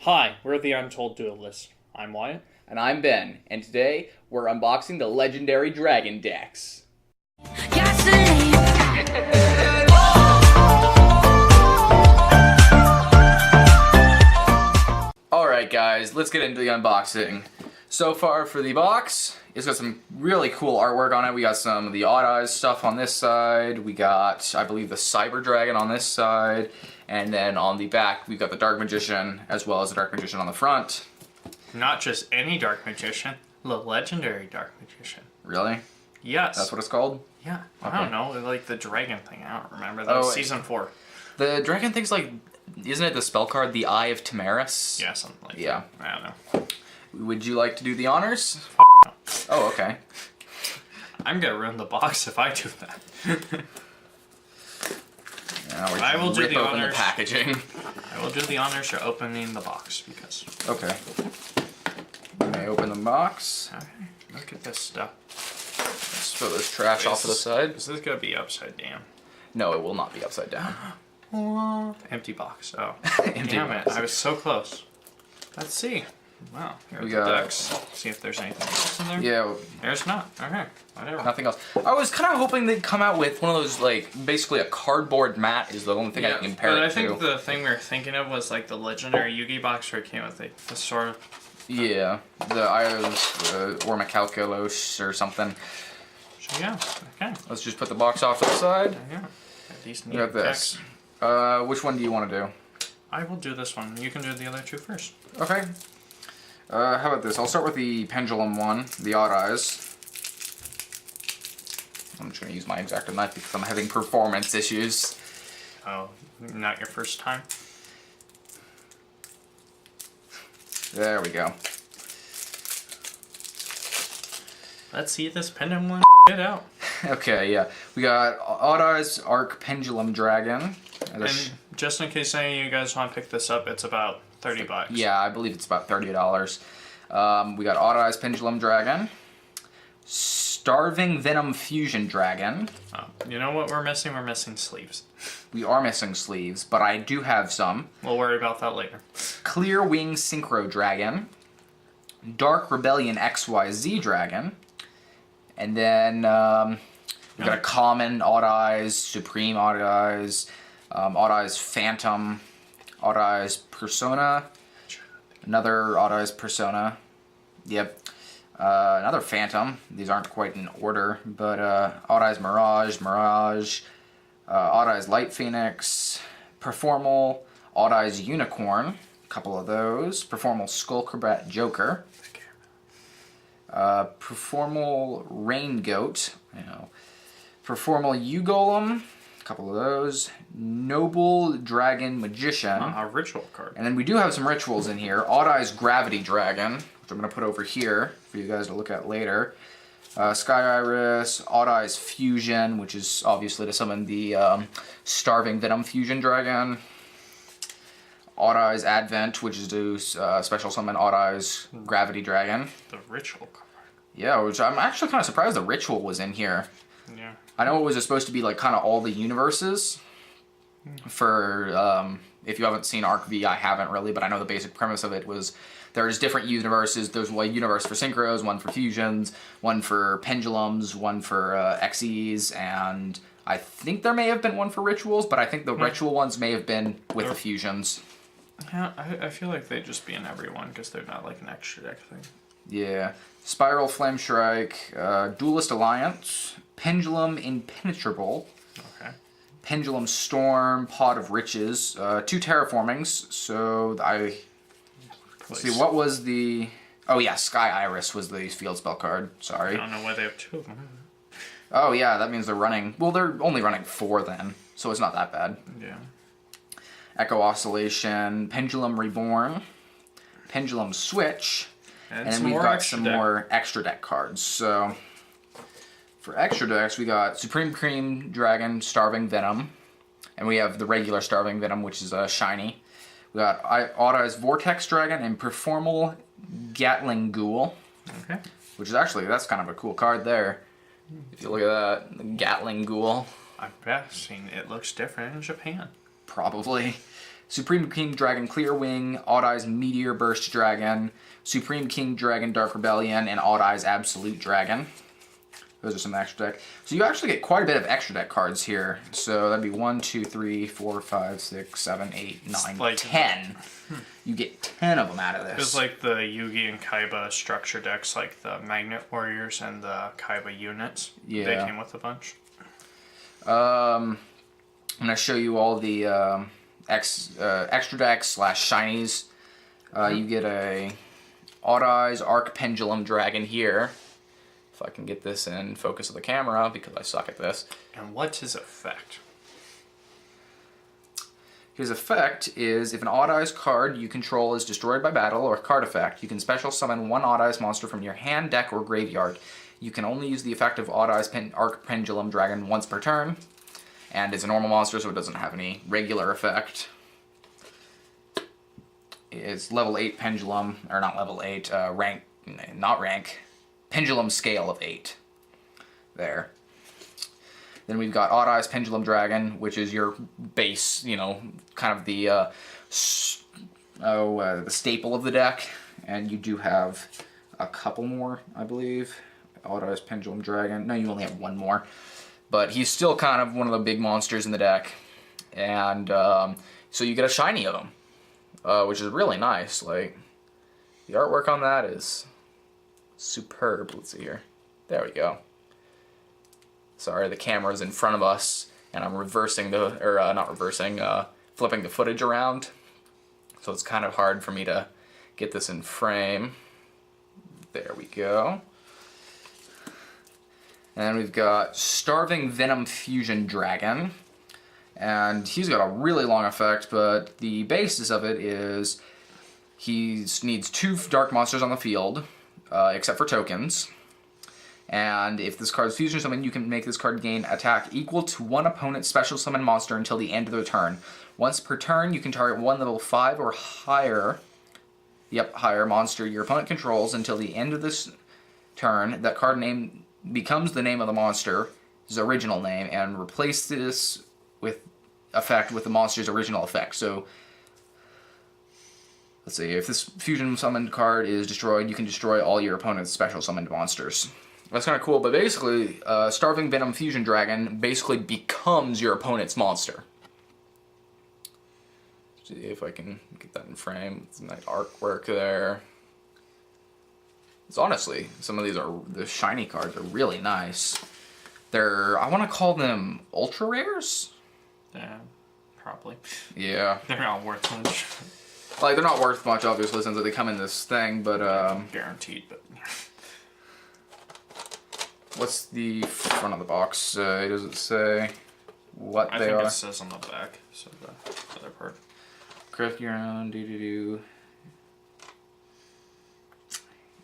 Hi, we're the Untold Duelists. I'm Wyatt. And I'm Ben, and today we're unboxing the legendary Dragon decks. Alright guys, let's get into the unboxing. So far for the box, it's got some really cool artwork on it. We got some of the Odd Eyes stuff on this side. We got, I believe, the Cyber Dragon on this side. And then on the back, we've got the Dark Magician, as well as the Dark Magician on the front. Not just any Dark Magician, the legendary Dark Magician. Really? Yes. That's what it's called? Yeah. Okay. I don't know, like the dragon thing. I don't remember. That was season 4. The dragon thing's like, isn't it the spell card, the Eye of Tamaris? Yeah, something like that. I don't know. Would you like to do the honors? No. Oh, okay. I'm gonna ruin the box if I do that. I will do the honors. The packaging. I will do the honors for opening the box because. Okay. You may open the box. Okay. Look at this stuff. Let's throw this trash off to the side. Is this gonna be upside down? No, it will not be upside down. Empty box. Oh. Empty Damn box. it! I was so close. Let's see. Wow. Here are the decks. See if there's anything else in there. Yeah. There's not. Okay. Whatever. Nothing else. I was kind of hoping they'd come out with one of those, like, basically a cardboard mat is the only thing I can compare it to. But I think the thing we were thinking of was like the legendary Yugi box where it came with the sort of. Yeah. The Ios Ormacalculos or something. So yeah. Okay. Let's just put the box off to the side. Yeah. These We got this. Which one do you want to do? I will do this one. You can do the other two first. Okay. How about this? I'll start with the pendulum one, the Odd Eyes. I'm just going to use my X-Acto knife because I'm having performance issues. Oh, not your first time? There we go. Let's see this pendulum one get out. Okay, yeah. We got Odd Eyes Arc Pendulum Dragon. And just in case any of you guys want to pick this up, it's about 30 bucks. Yeah, I believe it's about $30. We got Odd Eyes Pendulum Dragon. Starving Venom Fusion Dragon. Oh, you know what we're missing? We're missing sleeves. We are missing sleeves, but I do have some. We'll worry about that later. Clear Wing Synchro Dragon. Dark Rebellion XYZ Dragon. And then we got a common Odd Eyes, Supreme Odd Eyes, Odd Eyes Phantom, Odd Eyes Persona, another Odd Eyes Persona, yep, another Phantom. These aren't quite in order, but Odd Eyes Mirage, Odd Eyes Light Phoenix, Performal, Odd Eyes Unicorn, a couple of those, Performal Skullcrabat Joker, Performal Rain Goat, Performal U-Golem, a couple of those, Noble Dragon Magician. A ritual card. And then we do have some rituals in here. Odd Eyes Gravity Dragon, which I'm going to put over here for you guys to look at later. Sky Iris, Odd Eyes Fusion, which is obviously to summon the Starving Venom Fusion Dragon. Odd Eyes Advent, which is to special summon Odd Eyes Gravity Dragon. The ritual card. Yeah, which I'm actually kind of surprised the ritual was in here. Yeah. I know it was supposed to be like kind of all the universes. For if you haven't seen Arc V, I haven't really, but I know the basic premise of it was there's different universes. There's one universe for synchros, one for fusions, one for pendulums, one for XEs, and I think there may have been one for rituals, but I think the ritual ones may have been with the fusions. Yeah, I feel like they'd just be in every one because they're not like an extra deck thing. Yeah. Spiral Flame Strike, Duelist Alliance, Pendulum Impenetrable, Okay. Pendulum Storm, Pot of Riches, 2 terraformings. So let's see, what was the? Oh yeah, Sky Iris was the field spell card. Sorry. I don't know why they have 2 of them. Oh yeah, that means they're running. Well, they're only running 4 then, so it's not that bad. Yeah. Echo Oscillation, Pendulum Reborn, Pendulum Switch. And then we've got some more extra deck cards. So for extra decks, we got Supreme Cream Dragon, Starving Venom. And we have the regular Starving Venom, which is shiny. We got Odd Eyes Vortex Dragon and Performal Gatling Ghoul. Okay. Which is actually, that's kind of a cool card there. If you look at that, the Gatling Ghoul. I've seen it looks different in Japan. Probably. Supreme King Dragon Clear Wing, Odd Eyes Meteor Burst Dragon, Supreme King Dragon Dark Rebellion, and Odd Eyes Absolute Dragon. Those are some extra deck. So you actually get quite a bit of extra deck cards here. So that'd be 1, 2, 3, 4, 5, 6, 7, 8, 9, like 10. You get 10 of them out of this. It's like the Yugi and Kaiba structure decks, like the Magnet Warriors and the Kaiba units. Yeah. They came with a bunch. I'm going to show you all the extra decks / shinies. You get a Odd Eyes Arc Pendulum Dragon here. If I can get this in focus of the camera, because I suck at this. And what's his effect? His effect is, if an Odd Eyes card you control is destroyed by battle or card effect, you can special summon one Odd Eyes monster from your hand, deck, or graveyard. You can only use the effect of Odd Eyes Arc Pendulum Dragon once per turn, and it's a normal monster, so it doesn't have any regular effect. It's level 8 Pendulum, or not level 8, rank, Pendulum scale of 8. There. Then we've got Odd Eyes Pendulum Dragon, which is your base, kind of the staple of the deck. And you do have a couple more, I believe. Odd Eyes Pendulum Dragon. No, you only have one more. But he's still kind of one of the big monsters in the deck. And so you get a shiny of him, which is really nice. Like, the artwork on that is superb. Let's see here. There we go. Sorry, the camera's in front of us, and I'm flipping the footage around. So it's kind of hard for me to get this in frame. There we go. And then we've got Starving Venom Fusion Dragon. And he's got a really long effect, but the basis of it is he needs 2 dark monsters on the field, except for tokens. And if this card is fusion summoned, you can make this card gain attack equal to one opponent's special summon monster until the end of the turn. Once per turn, you can target one level 5 or higher, higher monster your opponent controls until the end of this turn. That card name becomes the name of the monster, his original name, and replace this with effect with the monster's original effect. So, let's see, if this fusion summoned card is destroyed, you can destroy all your opponent's special summoned monsters. That's kind of cool, but basically, Starving Venom Fusion Dragon basically becomes your opponent's monster. See if I can get that in frame. It's nice artwork there. It's honestly, some of the shiny cards are really nice. I want to call them ultra rares? Yeah, probably. Yeah. They're not worth much. Like, they're not worth much, obviously, since they come in this thing, but guaranteed, but what's the front of the box? Does it say what they are? I think it says on the back, so the other part. Craft your own,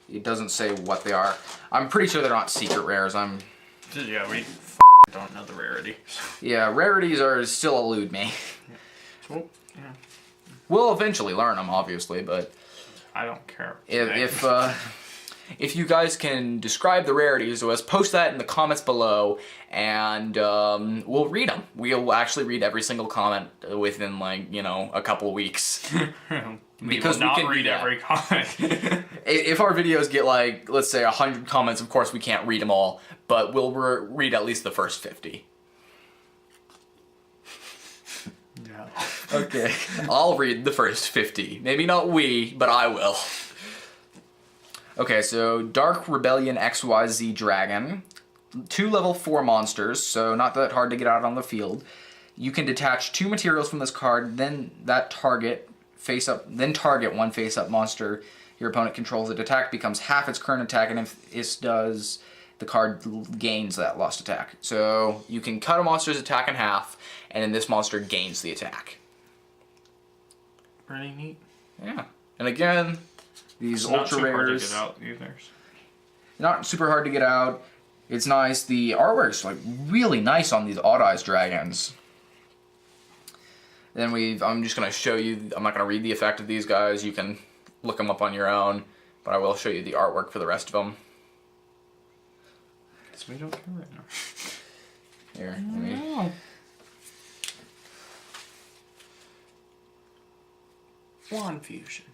It doesn't say what they are. I'm pretty sure they're not secret rares. Yeah, we don't know the rarity. Yeah, rarities still elude me. Yeah. So, yeah. We'll eventually learn them, obviously, but I don't care. If you guys can describe the rarities to us, post that in the comments below, and we'll read them. We'll actually read every single comment within, a couple weeks. Because we can read every comment. If our videos get, let's say 100 comments, of course we can't read them all, but we'll read at least the first 50. Yeah. Okay. I'll read the first 50. Maybe not we, but I will. Okay, so Dark Rebellion XYZ Dragon. 2 level 4 monsters, so not that hard to get out on the field. You can detach 2 materials from this card, then target one face-up monster your opponent controls. Its attack becomes half its current attack, and if this does, the card gains that lost attack. So you can cut a monster's attack in half, and then this monster gains the attack. Pretty neat. Yeah. And again, these ultra rares. Not super hard to get out either. Not super hard to get out. It's nice. The artwork's really nice on these Odd Eyes dragons. Then I'm just gonna show you. I'm not gonna read the effect of these guys. You can look them up on your own, but I will show you the artwork for the rest of them. Guess we don't care right now. Here, one fusion.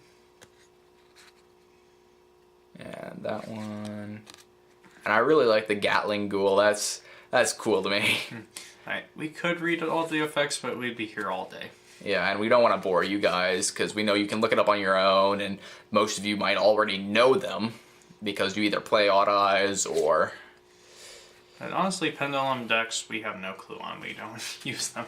And that one. And I really like the Gatling Ghoul. That's cool to me. Alright, we could read all the effects, but we'd be here all day. Yeah, and we don't want to bore you guys, because we know you can look it up on your own, and most of you might already know them, because you either play Odd Eyes or... And honestly, Pendulum decks, we have no clue on. We don't use them.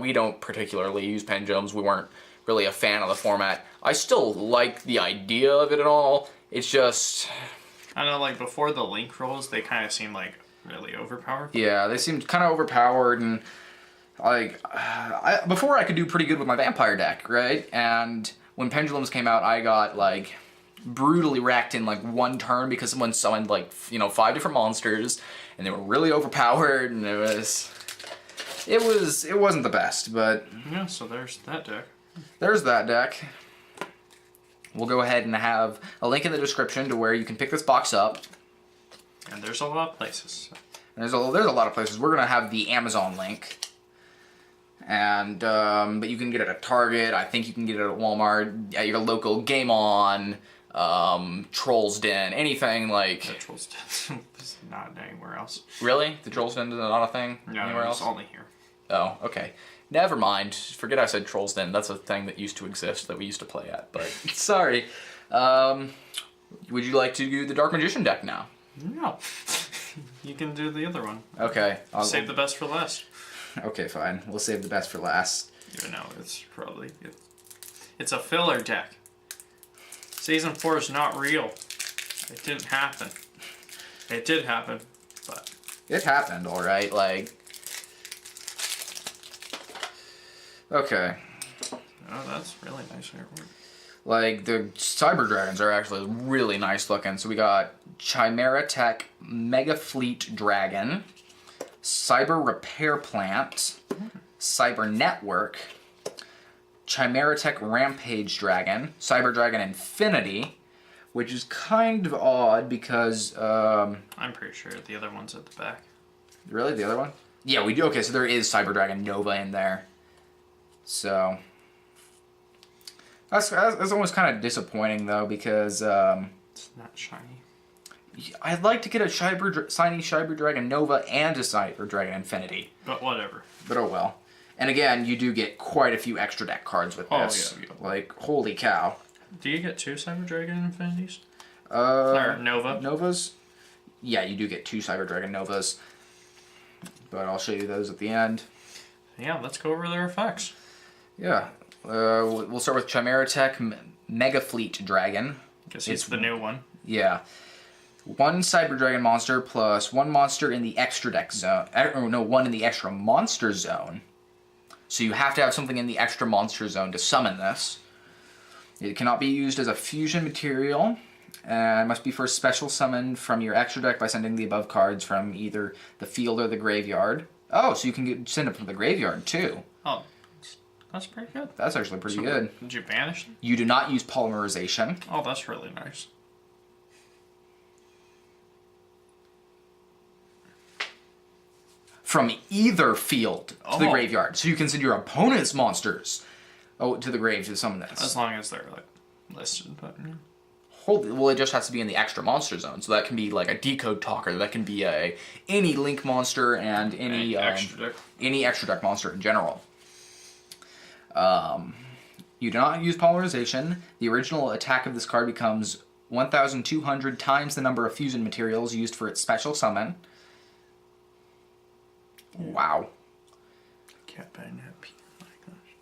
We don't particularly use pendulums. We weren't really a fan of the format. I still like the idea of it and all. It's just... I know, like, before the link rolls, they kind of seemed, like, really overpowered. Yeah, they seemed kind of overpowered, and... Like, before I could do pretty good with my vampire deck, right? And when pendulums came out, I got, like, brutally wrecked in, like, one turn because someone summoned, like, 5 different monsters, and they were really overpowered, and it wasn't the best, but... Yeah, so there's that deck. There's that deck. We'll go ahead and have a link in the description to where you can pick this box up. And there's a lot of places. There's a lot of places. We're going to have the Amazon link. And, but you can get it at Target, I think you can get it at Walmart, at your local Game On, Trolls Den, anything like... The Trolls Den is not anywhere else. Really? The Trolls Den is not a thing anywhere else? It's only here. Oh, okay. Never mind. Forget I said Trolls Den. That's a thing that used to exist that we used to play at, but sorry. Would you like to do the Dark Magician deck now? No. You can do the other one. Okay. Save the best for last. Okay, fine. We'll save the best for last. Even though it's probably... It's a filler deck. Season 4 is not real. It didn't happen. It did happen, but... It happened, alright, like... Okay. Oh, that's really nice artwork. Like, the Cyber Dragons are actually really nice looking. So we got Chimera Tech Mega Fleet Dragon, Cyber Repair Plant, Cyber Network, Chimera Tech Rampage Dragon, Cyber Dragon Infinity, which is kind of odd because... I'm pretty sure the other one's at the back. Really? The other one? Yeah, we do. Okay, so there is Cyber Dragon Nova in there. So... That's almost kind of disappointing, though, because... It's not shiny. I'd like to get a shiny Cyber Dragon Nova and a Cyber Dragon Infinity. But whatever. But oh well. And again, you do get quite a few extra deck cards with this. Yeah. Like, holy cow. Do you get 2 Cyber Dragon Infinities? Or Nova? Novas? Yeah, you do get 2 Cyber Dragon Novas. But I'll show you those at the end. Yeah, let's go over their effects. Yeah. We'll start with Chimera Tech Mega Fleet Dragon. Guess it's the new one. Yeah. 1 Cyber Dragon monster plus 1 monster in the extra deck zone. No, 1 in the extra monster zone. So you have to have something in the extra monster zone to summon this. It cannot be used as a fusion material. It must be first special summoned from your extra deck by sending the above cards from either the field or the graveyard. Oh, so you can send them from the graveyard too. Oh, that's pretty good. That's actually pretty good. Did you banish them? You do not use polymerization. Oh, that's really nice. From either field to the graveyard. So you can send your opponent's monsters to the grave to summon this. As long as they're, like, listed, but... Yeah. Well, it just has to be in the extra monster zone. So that can be, like, a Decode Talker. That can be any Link monster and any extra deck monster in general. You do not use polymerization. The original attack of this card becomes 1,200 times the number of fusion materials used for its special summon. Wow. Cat better not pee. Oh my gosh.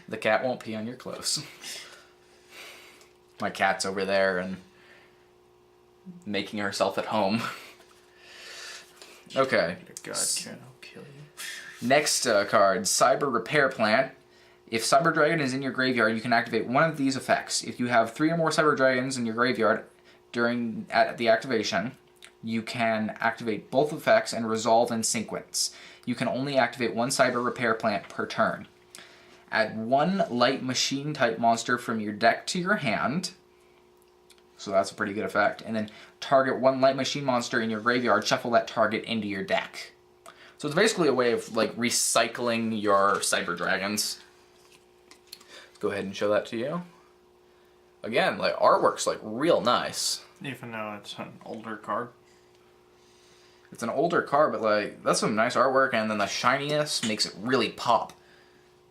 The cat won't pee on your clothes. My cat's over there and making herself at home. Okay. God cat, I'll kill you. Next card, Cyber Repair Plant. If Cyber Dragon is in your graveyard, you can activate one of these effects. If you have 3 or more Cyber Dragons in your graveyard at the activation, you can activate both effects and resolve in sequence. You can only activate 1 Cyber Repair Plant per turn. Add 1 light machine type monster from your deck to your hand. So that's a pretty good effect. And then target 1 light machine monster in your graveyard, shuffle that target into your deck. So it's basically a way of like recycling your Cyber Dragons. Go ahead and show that to you. Again, like artwork's like real nice. Even though it's an older card. It's an older card, but like that's some nice artwork, and then the shininess makes it really pop.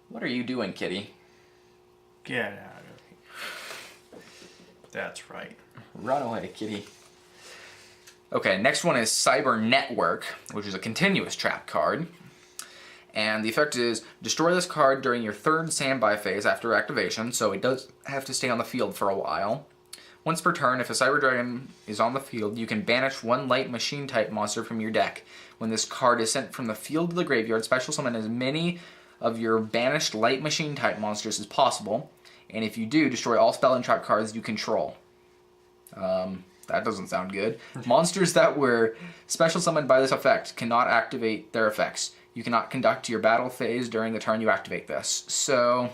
What are you doing, kitty? Get out of here. That's right. Run away, kitty. Okay, next one is Cyber Network, which is a continuous trap card. And the effect is, destroy this card during your third standby phase after activation, so it does have to stay on the field for a while. Once per turn, if a Cyber Dragon is on the field, you can banish one light machine type monster from your deck. When this card is sent from the field to the graveyard, special summon as many of your banished light machine type monsters as possible. And if you do, destroy all spell and trap cards you control. That doesn't sound good. Monsters that were special summoned by this effect cannot activate their effects. You cannot conduct your battle phase during the turn you activate this. So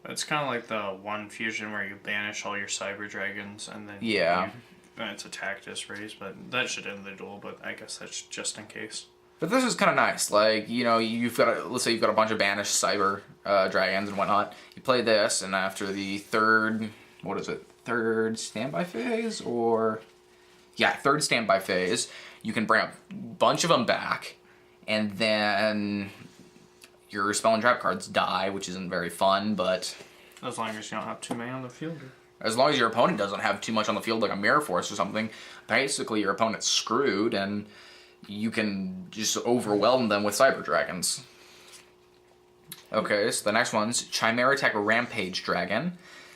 it's kind of like the one fusion where you banish all your Cyber Dragons and then it's attack disraise, but that should end the duel, but I guess that's just in case. But this is kind of nice. Like, you know, let's say you've got a bunch of banished Cyber Dragons and whatnot. You play this, and after the third standby phase? Third standby phase, you can bring a bunch of them back, and then your spell and trap cards die, which isn't very fun, but as long as you don't have too many on the field. As long as your opponent doesn't have too much on the field, like a Mirror Force or something, basically your opponent's screwed, and you can just overwhelm them with Cyber Dragons. Okay, so the next one's Chimera Tech Rampage Dragon,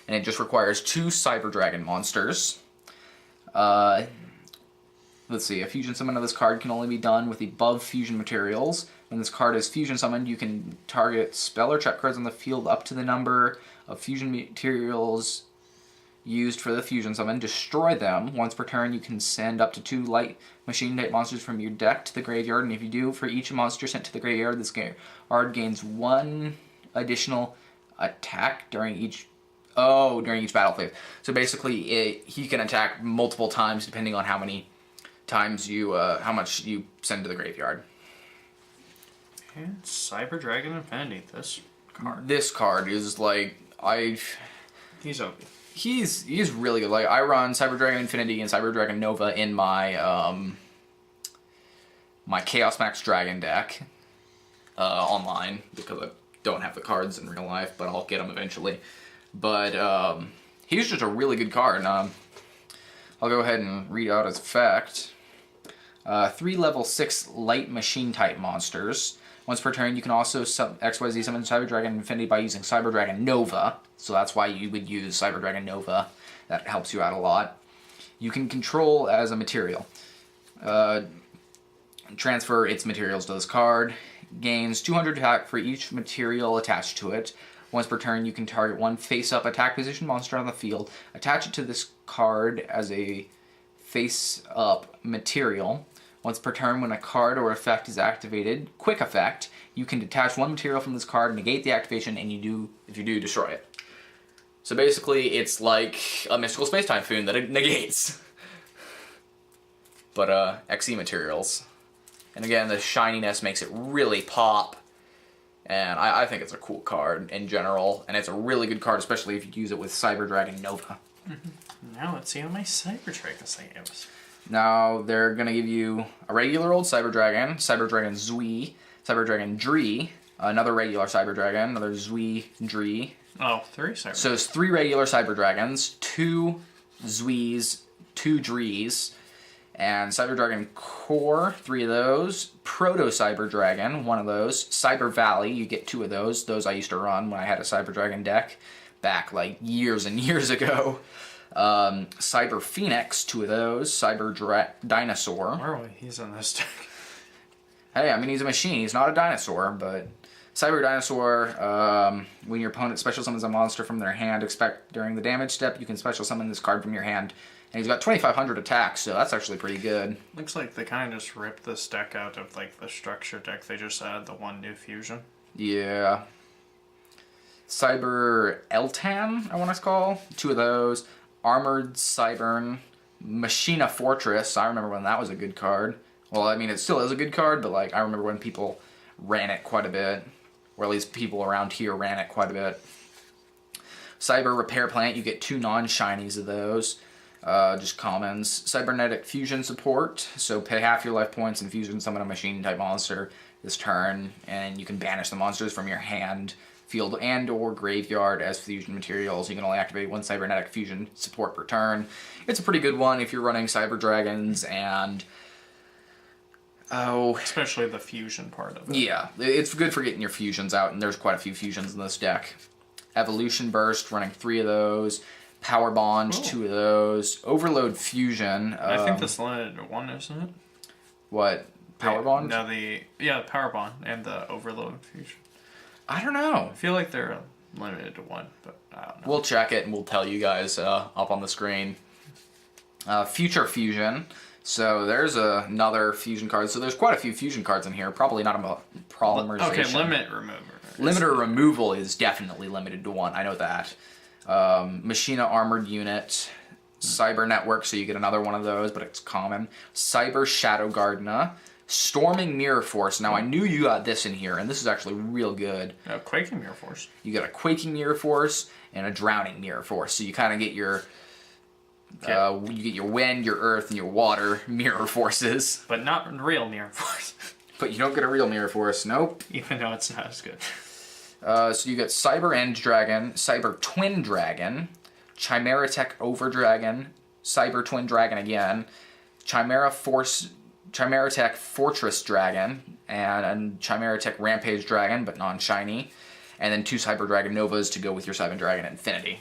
and it just requires 2 Cyber Dragon monsters. Let's see, a fusion summon of this card can only be done with the above fusion materials. When this card is fusion summoned, you can target spell or trap cards on the field up to the number of fusion materials used for the fusion summon. Destroy them. Once per turn, you can send up to 2 light machine type monsters from your deck to the graveyard, and if you do, for each monster sent to the graveyard, this card gains 1 additional attack during each battle phase. So basically, he can attack multiple times depending on how many times how much you send to the graveyard. And Cyber Dragon Infinity. This card is like he's okay. He's really good. Like I run Cyber Dragon Infinity and Cyber Dragon Nova in my my Chaos Max Dragon deck online because I don't have the cards in real life, but I'll get them eventually. But he's just a really good card. I'll go ahead and read out his effect. 3 level 6 light machine type monsters. Once per turn, you can also XYZ summon Cyber Dragon Infinity by using Cyber Dragon Nova. So that's why you would use Cyber Dragon Nova. That helps you out a lot. You can control as a material. Transfer its materials to this card. Gains 200 attack for each material attached to it. Once per turn, you can target 1 face-up attack position monster on the field. Attach it to this card as a face-up material. Once per turn, when a card or effect is activated, quick effect, you can detach 1 material from this card, negate the activation, and if you do, destroy it. So basically, it's like a Mystical Space Typhoon that it negates. But, XE materials. And again, the shininess makes it really pop. And I think it's a cool card in general, and it's a really good card, especially if you use it with Cyber Dragon Nova. Now let's see how my Cyber Dragons I use. Now they're going to give you a regular old Cyber Dragon Zui, Cyber Dragon Dree, another regular Cyber Dragon, another Zui Dree. Oh, 3 Cyber. So it's 3 regular Cyber Dragons, 2 Zuis, 2 Drees, and Cyber Dragon Core, 3 of those. Proto Cyber Dragon, 1 of those. Cyber Valley, you get 2 of those. Those I used to run when I had a Cyber Dragon deck back like years and years ago. Cyber Phoenix, 2 of those. Cyber Dinosaur. Where are he's on this deck? Hey, I mean, he's a machine. He's not a dinosaur, but Cyber Dinosaur, when your opponent special summons a monster from their hand, expect during the damage step, you can special summon this card from your hand. And he's got 2,500 attacks, so that's actually pretty good. Looks like they kind of just ripped this deck out of like the structure deck. They just added the 1 new fusion. Yeah. Cyber Eltan, I want to call. 2 of those. Armored Cybern. Machina Fortress. I remember when that was a good card. Well, I mean, it still is a good card, but like I remember when people ran it quite a bit. Or at least people around here ran it quite a bit. Cyber Repair Plant, you get 2 non-shinies of those. Just commons. Cybernetic Fusion Support, so pay half your life points and fusion summon a machine type monster this turn, and you can banish the monsters from your hand, field, and or graveyard as fusion materials. You can only activate 1 Cybernetic Fusion Support per turn. It's a pretty good one if you're running Cyber Dragons and... especially the fusion part of it. Yeah, it's good for getting your fusions out, and there's quite a few fusions in this deck. Evolution Burst, running 3 of those. Power Bond, 2 of those. Overload Fusion. I think that's limited to 1, isn't it? What? Power Bond? No, the Power Bond and the Overload Fusion. I don't know. I feel like they're limited to 1, but I don't know. We'll check it and we'll tell you guys up on the screen. Future Fusion. So there's another fusion card. So there's quite a few fusion cards in here. Probably not a polymerization. Okay, limit remover. Limiter removal is definitely limited to 1. I know that. Machina Armored Unit. Cyber Network, so you get another one of those, but it's common. Cyber Shadow Gardener. Storming Mirror Force. Now, I knew you got this in here, and this is actually real good. Quaking Mirror Force. You got a Quaking Mirror Force and a Drowning Mirror Force. So you kind of get your... you get your wind, your earth, and your water mirror forces. But not real mirror force. But you don't get a real mirror force, nope. Even though it's not as good. So you get Cyber End Dragon, Cyber Twin Dragon, Chimera Tech Over Dragon, Cyber Twin Dragon again, Chimera Tech Fortress Dragon, and Chimera Tech Rampage Dragon, but non-shiny. And then 2 Cyber Dragon Novas to go with your Cyber Dragon Infinity.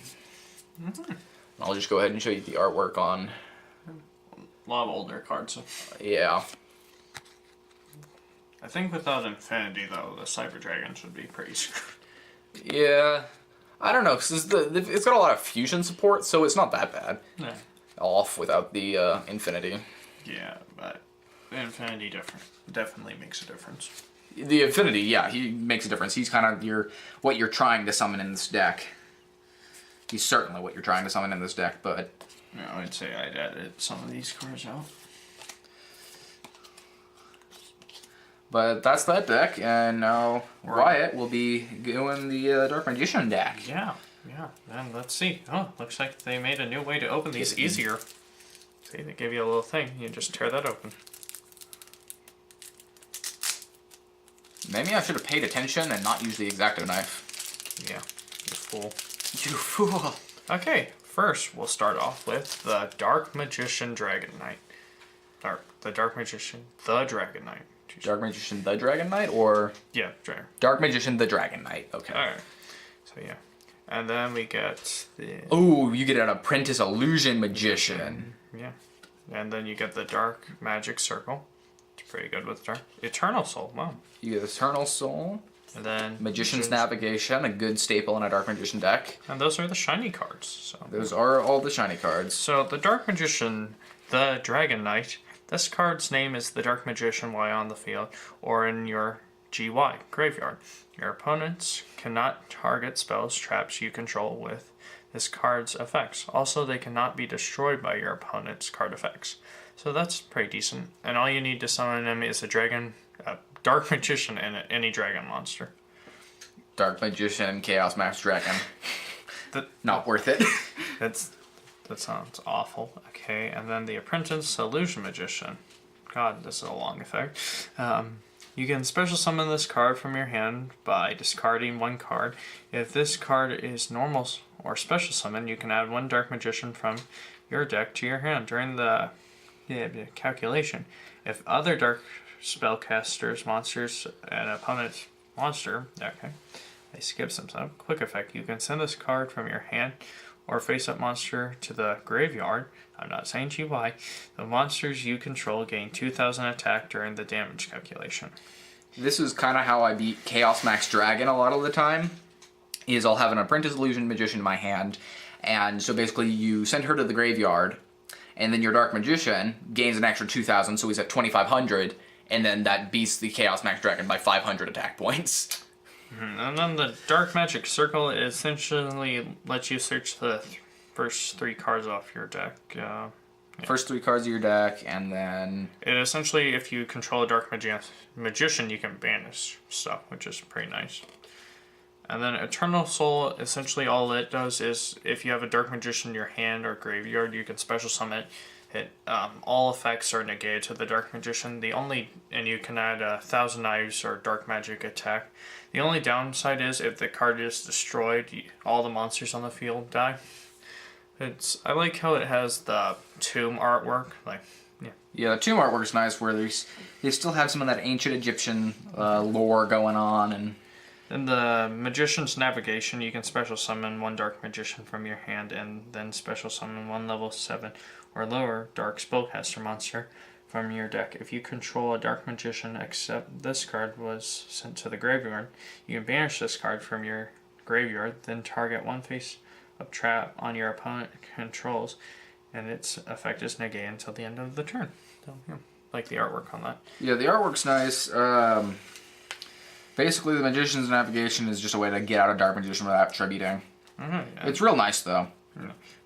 Mm-hmm. I'll just go ahead and show you the artwork on... A lot of older cards. Yeah. I think without Infinity, though, the Cyber Dragon should be pretty screwed. Yeah. I don't know, because it's got a lot of fusion support, so it's not that bad. Yeah. Off without the Infinity. Yeah, but the Infinity definitely makes a difference. The Infinity, yeah, he makes a difference. He's kind of what you're trying to summon in this deck. He's certainly what you're trying to summon in this deck, but... Yeah, I'd say I'd edit some of these cards out. But that's that deck, and now Wyatt will be doing the Dark Magician deck. Yeah, and let's see. Oh, looks like they made a new way to open these easier. See, they give you a little thing. You just tear that open. Maybe I should have paid attention and not used the X-Acto knife. Yeah, you fool. You fool. Okay, first we'll start off with the Dark Magician Dragon Knight. The Dark Magician, the Dragon Knight. Dark Magician, the Dragon Knight, or? Yeah, Dragon. Dark Magician, the Dragon Knight. Okay. Alright. So yeah. And then we get the... Oh, you get an Apprentice Illusion Magician. Yeah. And then you get the Dark Magic Circle. It's pretty good with Dark. Eternal Soul, wow. You get Eternal Soul. And then... Magician's Navigation, a good staple in a Dark Magician deck. And those are the shiny cards. So those are all the shiny cards. So the Dark Magician, the Dragon Knight, this card's name is the Dark Magician while on the field, or in your GY, graveyard. Your opponents cannot target spells, traps you control with this card's effects. Also, they cannot be destroyed by your opponent's card effects. So that's pretty decent. And all you need to summon him is a Dark Magician, and any dragon monster. Dark Magician, Chaos Max Dragon. Not worth it. That sounds awful. Okay, and then the Apprentice Illusion Magician. God, this is a long effect. You can special summon this card from your hand by discarding 1 card. If this card is normal or special summon, you can add 1 Dark Magician from your deck to your hand during the calculation. If other Dark Spellcasters, monsters, and opponent's monster, okay, they skip some stuff. Quick effect, you can send this card from your hand or face-up monster to the graveyard. I'm not saying GY. The monsters you control gain 2,000 attack during the damage calculation. This is kind of how I beat Chaos Max Dragon a lot of the time. Is I'll have an Apprentice Illusion Magician in my hand, and so basically you send her to the graveyard, and then your Dark Magician gains an extra 2,000, so he's at 2,500, and then that beats the Chaos Max Dragon by 500 attack points. And then the Dark Magic Circle essentially lets you search the first 3 cards off your deck. Yeah. First 3 cards of your deck, and then... It essentially, if you control a Dark Magician, you can banish stuff, which is pretty nice. And then Eternal Soul, essentially all it does is if you have a Dark Magician in your hand or graveyard, you can special summon it. All effects are negated to the Dark Magician. And you can add 1,000 Knives or Dark Magic attack. The only downside is if the card is destroyed, all the monsters on the field die. I like how it has the tomb artwork. Yeah, the tomb artwork's nice, where they still have some of that ancient Egyptian lore going on, and. In the Magician's Navigation, you can special summon 1 Dark Magician from your hand and then special summon 1 level 7 or lower Dark Spellcaster monster from your deck. If you control a Dark Magician except this card was sent to the graveyard, you can banish this card from your graveyard, then target 1 face-up trap on your opponent controls, and its effect is negated until the end of the turn. So, yeah, like the artwork on that. Yeah, the artwork's nice. Basically, the Magician's Navigation is just a way to get out of Dark Magician without tributing. Yeah. It's real nice, though.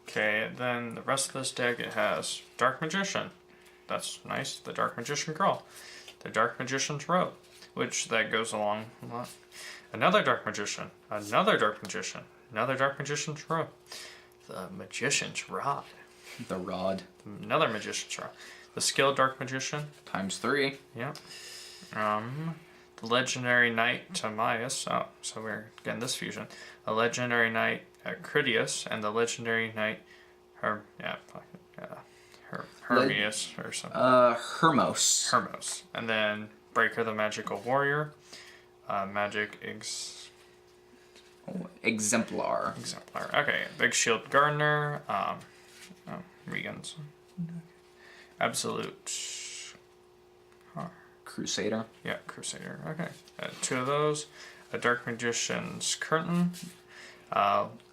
Okay, then the rest of this deck, it has Dark Magician. That's nice. The Dark Magician Girl. The Dark Magician's Robe, which that goes along a lot. Another Dark Magician. Another Dark Magician. Another Dark Magician's Robe. The Magician's Rod. The Rod. Another Magician's Rod. The Skilled Dark Magician. ×3. Yeah. The Legendary Knight Timaeus. Oh, so we're getting this fusion. The Legendary Knight Critias and the Legendary Knight Hermias or something. Hermos. Hermos. And then Breaker the Magical Warrior. Exemplar. Exemplar. Okay. Big Shield Gardener. Regan's. Absolute. Crusader. Yeah, Crusader. Okay. 2 of those. A Dark Magician's Curtain.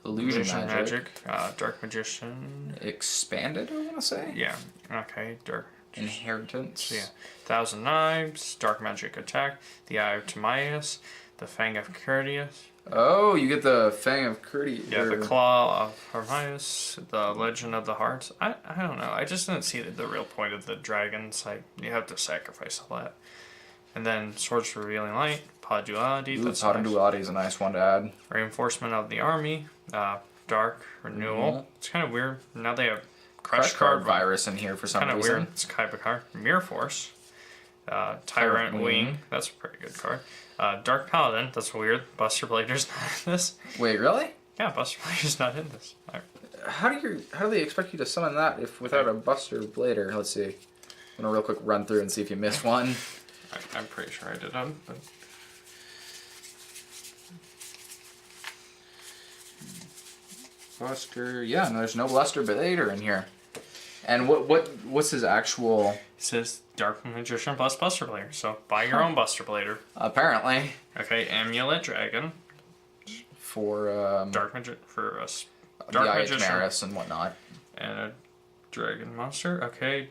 Illusion Magic. Dark Magician. Expanded, I want to say? Yeah. Okay. Dark. Inheritance. Yeah. 1,000 Knives. Dark Magic Attack. The Eye of Timaeus. The Fang of Curtius. Oh, you get the Fang of Curtius. Yeah, the Claw of Hermias. The Legend of the Hearts. I don't know. I just didn't see the real point of the dragons. Like, you have to sacrifice all that. And then Swords Revealing Light, Pod Duality. Ooh, Pod Duality is a nice one to add. Reinforcement of the Army, Dark Renewal. Mm-hmm. It's kind of weird. Now they have Crush Card Virus in here for some reason. Kind of weird. It's a type of card. Mirror Force, Tyrant Wing. That's a pretty good card. Dark Paladin. That's weird. Buster Blader's not in this. Wait, really? Yeah, Buster Blader's not in this. How do they expect you to summon that if without a Buster Blader? Let's see. I'm gonna real quick run through and see if you missed one. I'm pretty sure I did. But... Buster, yeah, no, there's no Buster Blader in here. And what's his actual? It says Dark Magician plus Buster Blader. So buy your own Buster Blader. Apparently. Okay, Amulet Dragon. For Dark Magic for us. Dark Magician and whatnot. And a Dragon Monster. Okay,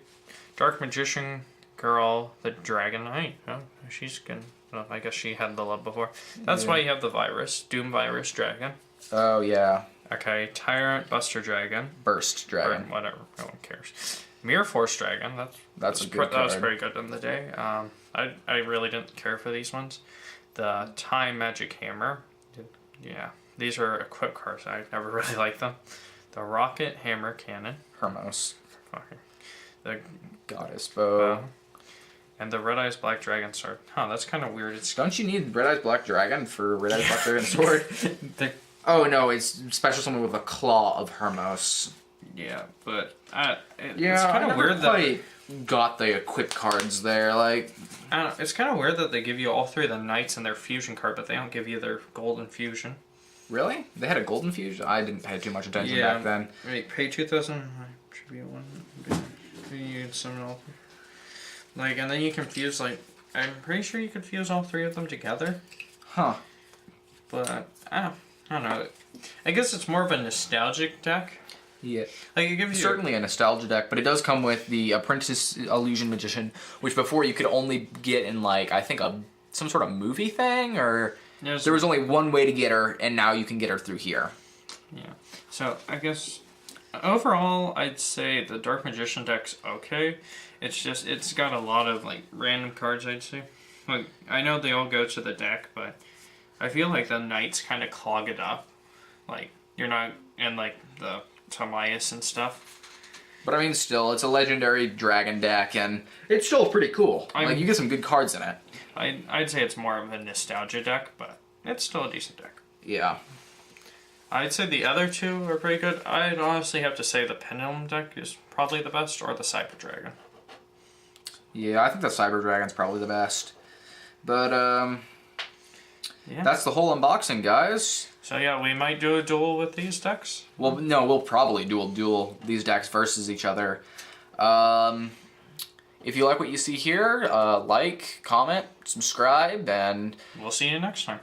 Dark Magician Girl, the Dragon Knight. Oh, she's good. Well, I guess she had the love before. That's why you have the virus. Doom Virus Dragon. Oh, yeah. Okay, Tyrant Buster Dragon. Burst Dragon. Or whatever, no one cares. Mirror Force Dragon. That's a good card. That was pretty good in the day. I really didn't care for these ones. The Time Magic Hammer. Yeah, these are equip cards. I never really liked them. The Rocket Hammer Cannon. Hermos. Okay. The Goddess Bow. And the Red Eyes Black Dragon Sword. Huh, that's kind of weird. Don't you need Red Eyes Black Dragon for Red Eyes Black Dragon Sword? Oh no, it's special summon with a Claw of Hermos. Yeah, but it's yeah, kind of weird that got the equip cards there. Like, I don't know, it's kind of weird that they give you all 3 of the knights in their fusion card, but they don't give you their golden fusion. Really? They had a golden fusion? I didn't pay too much attention back then. Wait, pay 2,000. Should be one. You can summon all. Like, and then you can fuse, like, I'm pretty sure you could fuse all 3 of them together. Huh. But, I don't know. I guess it's more of a nostalgic deck. Yeah. Like, it gives you... Certainly a nostalgia deck, but it does come with the Apprentice Illusion Magician, which before you could only get in, like, I think some sort of movie thing, or... There was only one way to get her, and now you can get her through here. Yeah. So, I guess... Overall, I'd say the Dark Magician deck's okay. It's just, it's got a lot of, like, random cards, I'd say. Like, I know they all go to the deck, but I feel like the Knights kind of clog it up. Like, you're not in, like, the Timaeus and stuff. But I mean, still, it's a legendary dragon deck, and it's still pretty cool. Like, you get some good cards in it. I'd say it's more of a nostalgia deck, but it's still a decent deck. Yeah. I'd say the other two are pretty good. I'd honestly have to say the Pendulum deck is probably the best, or the Cyber Dragon. Yeah, I think the Cyber Dragon's probably the best. But, yeah. That's the whole unboxing, guys. So yeah, we might do a duel with these decks. Well, no, we'll probably duel these decks versus each other. If you like what you see here, like, comment, subscribe, and we'll see you next time.